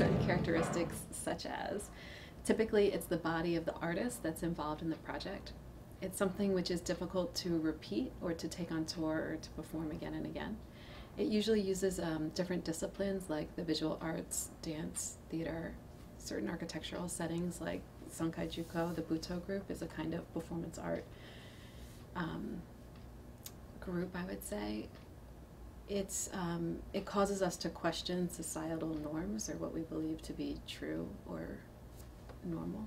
certain characteristics such as, typically it's the body of the artist that's involved in the project. It's something which is difficult to repeat or to take on tour or to perform again and again. It usually uses different disciplines like the visual arts, dance, theater, certain architectural settings like Sankai Juko, the Buto group, is a kind of performance art group, I would say. It causes us to question societal norms or what we believe to be true or normal.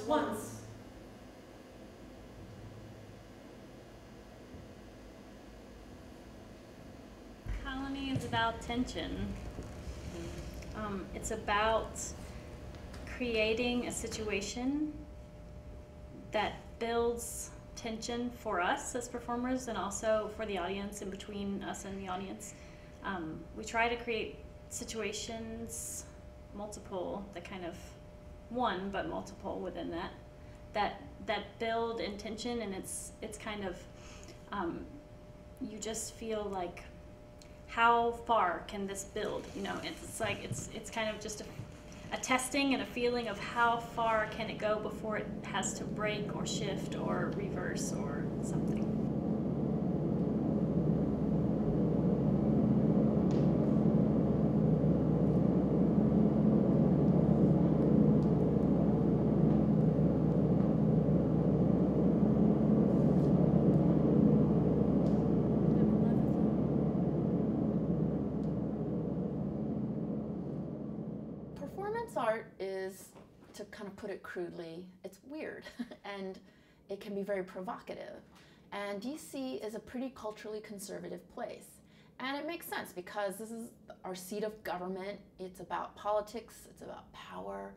Once. Colony is about tension. It's about creating a situation that builds tension for us as performers and also for the audience, in between us and the audience. We try to create situations, multiple, that kind of one but multiple within that build in tension, and it's kind of you just feel like, how far can this build? You know, it's like it's kind of just a testing and a feeling of how far can it go before it has to break or shift or reverse or something. Performance art is, to kind of put it crudely, it's weird and it can be very provocative. And DC is a pretty culturally conservative place. And it makes sense because this is our seat of government. It's about politics, it's about power.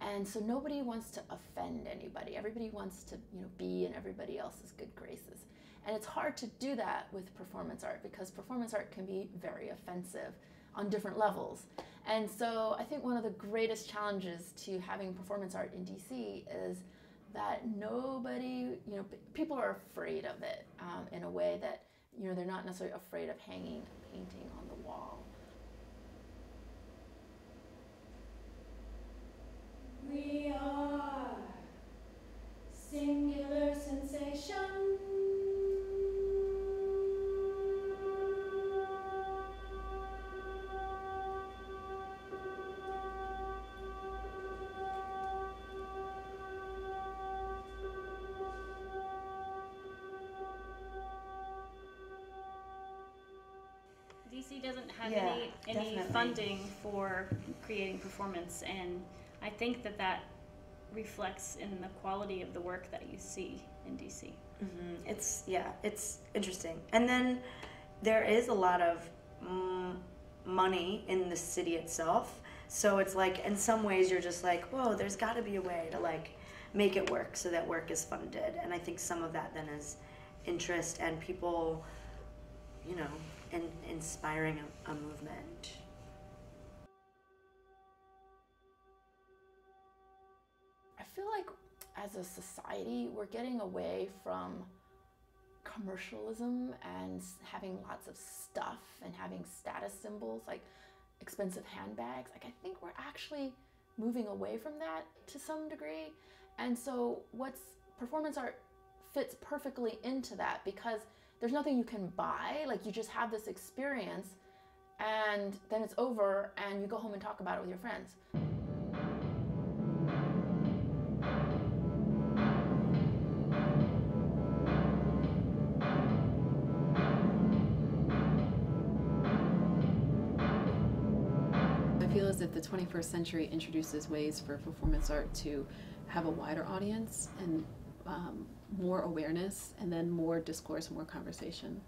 And so nobody wants to offend anybody. Everybody wants to, be in everybody else's good graces. And it's hard to do that with performance art because performance art can be very offensive on different levels. And so I think one of the greatest challenges to having performance art in DC is that nobody, people are afraid of it in a way that, they're not necessarily afraid of hanging a painting on the wall. We are singular sensation. DC doesn't have Yeah, any definitely. funding for creating performance, and I think that reflects in the quality of the work that you see in DC. Mm-hmm. It's interesting. And then there is a lot of money in the city itself, so it's like in some ways you're just like, whoa, there's got to be a way to like make it work so that work is funded. And I think some of that then is interest and people, and inspiring a movement. I feel like as a society, we're getting away from commercialism and having lots of stuff and having status symbols like expensive handbags. Like, I think we're actually moving away from that to some degree. And so performance art fits perfectly into that because there's nothing you can buy. Like, you just have this experience, and then it's over, and you go home and talk about it with your friends. I feel as if the 21st century introduces ways for performance art to have a wider audience and more awareness, and then more discourse, more conversation.